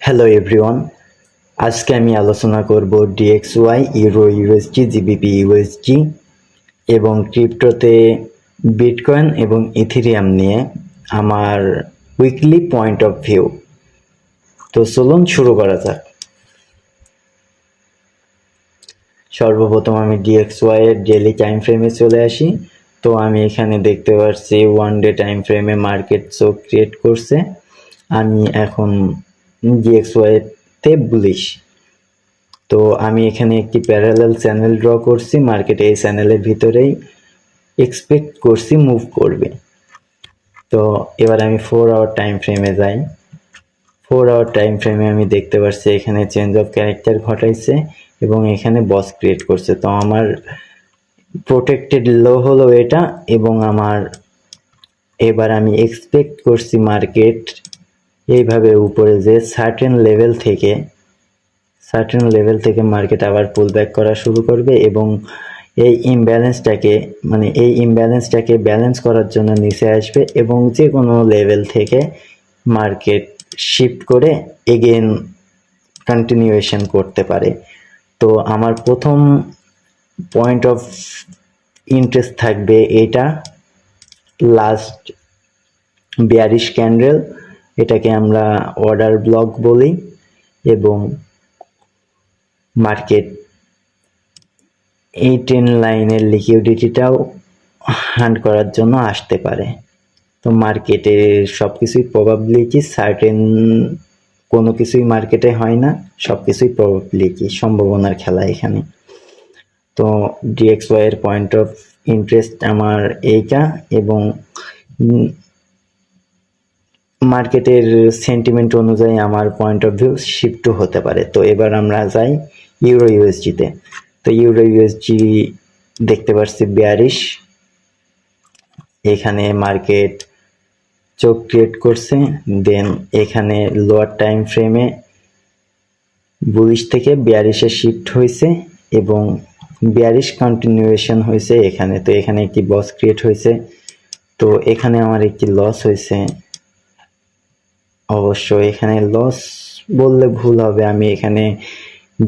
Hello everyone, আজকে আমি আলোচনা করব ডিএক্সওয়াই, ইউরো ইউএসজি, জিবিপি ইউএসজি এবং ক্রিপ্টোতে বিটকয়েন এবং ইথেরিয়াম নিয়ে আমার উইকলি পয়েন্ট অফ ভিউ। তো চলুন শুরু করা যাক। সর্বপ্রথম আমি ডিএক্সওয়াই এর ডেইলি টাইম ফ্রেমে চলে আসি। তো আমি এখানে দেখতে পাচ্ছি ওয়ান ডে টাইম ফ্রেমে মার্কেট চোখ ক্রিয়েট করছে। আমি এখন ডিএক্সওয়াই তে বুলিশ। তো আমি এখানে একটি প্যারালাল চ্যানেল ড্র করছি, মার্কেটে এই চ্যানেলের ভিতরেই এক্সপেক্ট করছি মুভ করবে। তো এবার আমি 4 আওয়ার টাইম ফ্রেমে যাই। 4 আওয়ার টাইম ফ্রেমে আমি দেখতে পাচ্ছি এখানে চেঞ্জ অফ ক্যারেক্টার ঘটাইছে এবং এখানে বস ক্রিয়েট করছে। তো আমার প্রোটেক্টেড লো হলো এটা এবং এবার আমি এক্সপেক্ট করছি মার্কেট এইভাবে উপরে যে সার্টেন লেভেল থেকে মার্কেট আবার পুল ব্যাক করা শুরু করবে এবং এই ইমব্যালেন্সটাকে ব্যালেন্স করার জন্য নিচে আসবে এবং যে কোনো লেভেল থেকে মার্কেট শিফট করে এগেন কন্টিনিউয়েশন করতে পারে। তো আমার প্রথম পয়েন্ট অফ ইন্টারেস্ট থাকবে এটা লাস্ট বেয়ারিশ ক্যান্ডেল, এটাকে আমরা অর্ডার ব্লক বলি এবং মার্কেট এই ট্রেন লাইনের লিকুইডিটিটাও হান্ট করার জন্য আসতে পারে। তো মার্কেটে সব কিছুই প্রবাবিলিটি, সার্টেন কোনো কিছুই মার্কেটে হয় না, সব কিছুই প্রবাবিলিটি, সম্ভাবনার খেলা এখানে। তো ডিএক্সওয়াই এর পয়েন্ট অফ ইন্টারেস্ট আমার এইটা এবং মার্কেটের সেন্টিমেন্ট অনুযায়ী আমার পয়েন্ট অফ ভিউ শিফটও হতে পারে। তো এবার আমরা যাই ইউরো ইউএসজিতে। তো ইউরো ইউএসজি দেখতে পাচ্ছি বেয়ারিশ, এখানে মার্কেট চোখ ক্রিয়েট করছে, দেন এখানে লোয়ার টাইম ফ্রেমে বুলিশ থেকে বেয়ারিশে শিফট হয়েছে এবং বেয়ারিশ কন্টিনিউয়েশন হয়েছে এখানে। তো এখানে একটি বস ক্রিয়েট হয়েছে। তো এখানে আমার একটি লস হয়েছে, অবশ্য এখানে লস বললে ভুল হবে, আমি এখানে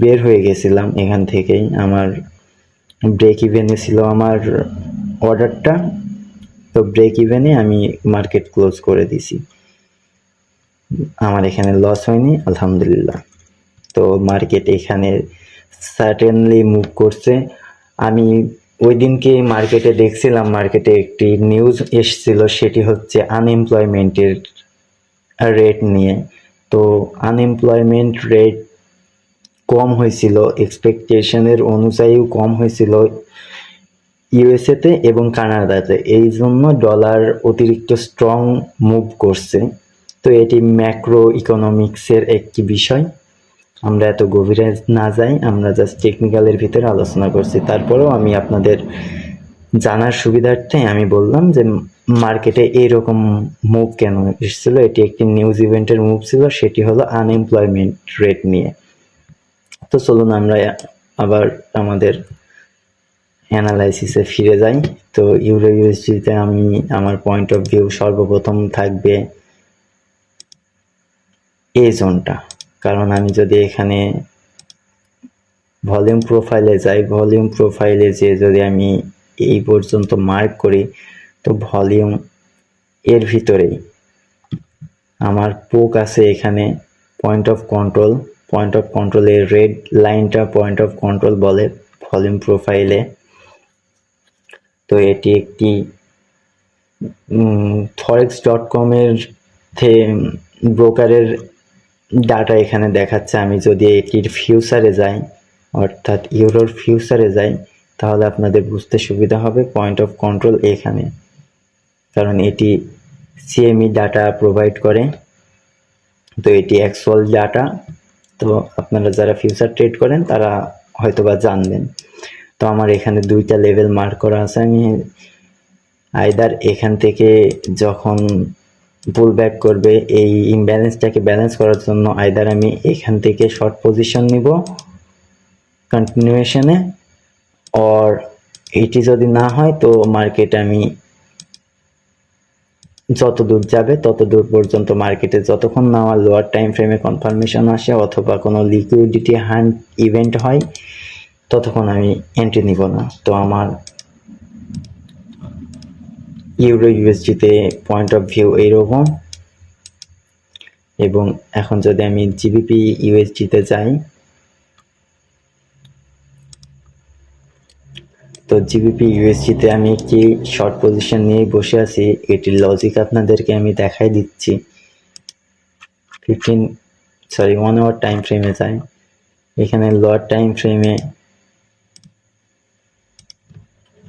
বের হয়ে গেছিলাম এখান থেকেই। আমার ব্রেক ইভেনে ছিল আমার অর্ডারটা, তো ব্রেক ইভেনে আমি মার্কেট ক্লোজ করে দিছি, আমার এখানে লস হয়নি আলহামদুলিল্লাহ। তো মার্কেট এখানে সার্টেনলি মুভ করছে। আমি ওই দিনকে মার্কেটে দেখছিলাম, মার্কেটে একটি নিউজ এসছিল, সেটি হচ্ছে আনএমপ্লয়মেন্টের রেট নিয়ে। তো আনএমপ্লয়মেন্ট রেট কম হয়েছিল, এক্সপেকটেশনের অনুযায়ীও কম হয়েছিল ইউএসএতে এবং কানাডাতে, এই জন্য ডলার অতিরিক্ত স্ট্রং মুভ করছে। তো এটি ম্যাক্রো ইকোনমিক্সের একটি বিষয়, আমরা এত গভীরে না যাই, আমরা জাস্ট টেকনিক্যালের ভিতরে আলোচনা করছি। তারপরেও আমি আপনাদের জানার সুবিধার্থে আমি বললাম যে মার্কেটে এইরকম মুভ কেন এসেছিল। এটি একটি নিউজ ইভেন্টের মুভ ছিল, সেটি হলো আনএমপ্লয়মেন্ট রেট নিয়ে। তো চলুন আমরা আবার আমাদের অ্যানালাইসিসে ফিরে যাই। তো ইউরো ইউএসডিতে আমি আমার পয়েন্ট অফ ভিউ সর্বপ্রথম থাকবে এই জোনটা, কারণ আমি যদি এখানে ভলিউম প্রোফাইলে যাই, ভলিউম প্রোফাইলে যে যদি আমি এই পর্যন্ত মার্ক করি, তো ভলিউম এর ভিতরেই আমার পোক আছে এখানে পয়েন্ট অফ কন্ট্রোলের রেড লাইনটা পয়েন্ট অফ কন্ট্রোল বলে ভলিউম প্রোফাইলে। তো এটি একটি forex.com এর ব্রোকারের ডাটা এখানে দেখাচ্ছে। আমি যদি এটির ফিউচারে যাই, অর্থাৎ ইউরোর ফিউচারে যাই, তাহলে আপনাদের বুঝতে সুবিধা হবে পয়েন্ট অফ কন্ট্রোল এখানে, কারণ এটি সিএমই ডাটা প্রোভাইড করে। তো এটি অ্যাকচুয়াল ডাটা, তো আপনারা যারা ফিউচার ট্রেড করেন তারা হয়তোবা জানবেন। তো আমার এখানে দুইটা লেভেল মার্ক করা আছে, আমি আইদার এখান থেকে যখন পুল ব্যাক করবে এই ইমব্যালেন্সটাকে ব্যালেন্স করার জন্য, আইদার আমি এখান থেকে শর্ট পজিশন নিব কন্টিনিউয়েশনে, অর এটি যদি না হয় তো মার্কেট আমি যত দূর যাবে তত দূর পর্যন্ত মার্কেটে, যতক্ষণ না আমার লোয়ার টাইম ফ্রেমে কনফার্মেশন আসে অথবা কোনো লিকুইডিটি হান্ট ইভেন্ট হয় ততক্ষণ আমি এন্ট্রি নিব না। তো আমার ইউরো ইউএসডিতে পয়েন্ট অফ ভিউ এইরকম। এবং এখন যদি আমি জিবিপি ইউএসডিতে যাই, তো জিবিপি ইউএসডিতে আমি একটি শর্ট পজিশন নিয়ে বসে আছি। এটির লজিক আপনাদেরকে আমি দেখাই দিচ্ছি। 1 আওয়ার টাইম ফ্রেমে যাই, এখানে লোয়ার টাইম ফ্রেমে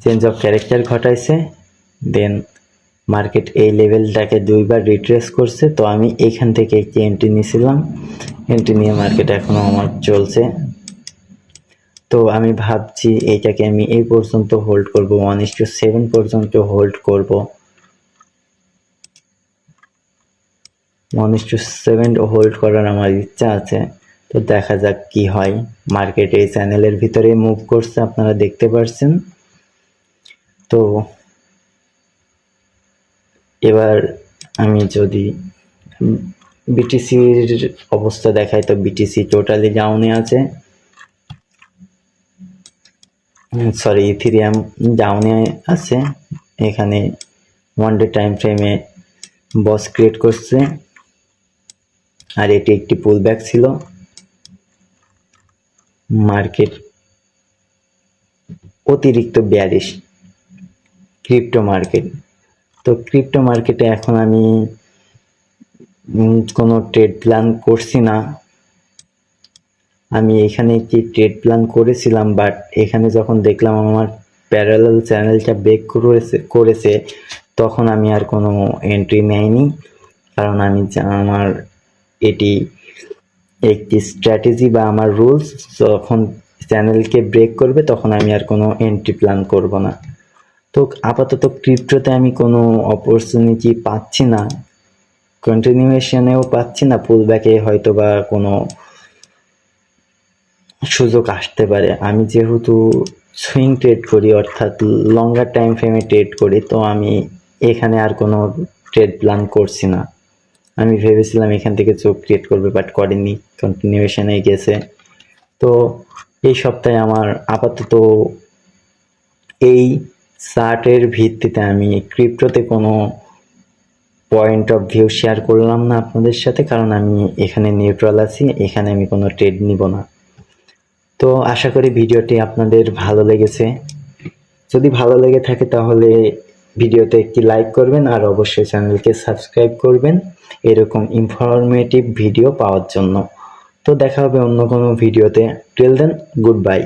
চেঞ্জ অফ ক্যারেক্টার ঘটাইছে, দেন মার্কেট এই লেভেলটাকে 2বার রিট্রেস করছে। তো আমি এখান থেকে একটি এন্ট্রি নিয়েছিলাম, এন্ট্রি নিয়ে মার্কেট এখনো আমার চলছে। তো আমি ভাবছি এইটাকে আমি এই পর্যন্ত হোল্ড করব, 1:7 পর্যন্ত হোল্ড করব। 1:7 হোল্ড করার আমার ইচ্ছা আছে। তো দেখা যাক কি হয়। মার্কেট এই চ্যানেলের ভিতরে মুভ করছে, আপনারা দেখতে পাচ্ছেন। তো এবার আমি যদি বিটিসির অবস্থা দেখাই, তো বিটিসি টোটালি ডাউনে আছে, সরি ইথেরিয়াম ডাউনে আছে। এখানে 1 ডে টাইম ফ্রেমে বস ক্রিয়েট করছে, আর এটি একটি পুল ব্যাক ছিল। মার্কেট অতিরিক্ত বেয়ারিশ ক্রিপ্টো মার্কেট। তো ক্রিপ্টো মার্কেটে এখন আমি কোনো ট্রেড প্ল্যান করছি না। আমি এখানে একটি ট্রেড প্ল্যান করেছিলাম, বাট এখানে যখন দেখলাম আমার প্যারালাল চ্যানেলটা ব্রেক করেছে তখন আমি আর কোনো এন্ট্রি নেইনি, কারণ আমি আমার এটি একটি স্ট্র্যাটেজি বা আমার রুলস, যখন চ্যানেলকে ব্রেক করবে তখন আমি আর কোনো এন্ট্রি প্ল্যান করব না। তো আপাতত ক্রিপ্টোতে আমি কোনো অপরচুনিটি পাচ্ছি না, কন্টিনিউয়েশনেও পাচ্ছি না, পুলব্যাকে হয়তো বা কোনো সুযোগ আসতে পারে। আমি যেহেতু সুইং ট্রেড করি, অর্থাৎ লঙ্গার টাইম ফ্রেমে ট্রেড করি, তো আমি এখানে আর কোনো ট্রেড প্ল্যান করছি না। আমি ভেবেছিলাম এখান থেকে চোখ ক্রিয়েট করবে, বাট করেনি, কন্টিনিউয়েশনে গেছে। তো এই সপ্তাহে আমার আপাতত এই চার্টের ভিত্তিতে আমি ক্রিপ্টোতে কোনো পয়েন্ট অফ ভিউ শেয়ার করলাম না আপনাদের সাথে, কারণ আমি এখানে নিউট্রাল আছি, এখানে আমি কোনো ট্রেড নিব না। তো আশা করি ভিডিওটি আপনাদের ভালো লেগেছে। যদি ভালো লেগে থাকে তাহলে ভিডিওতে একটি লাইক করবেন, আর অবশ্যই চ্যানেলকে সাবস্ক্রাইব করবেন এরকম ইনফরমেটিভ ভিডিও পাওয়ার জন্য। তো দেখা হবে অন্য কোনো ভিডিওতে। Till then, good by.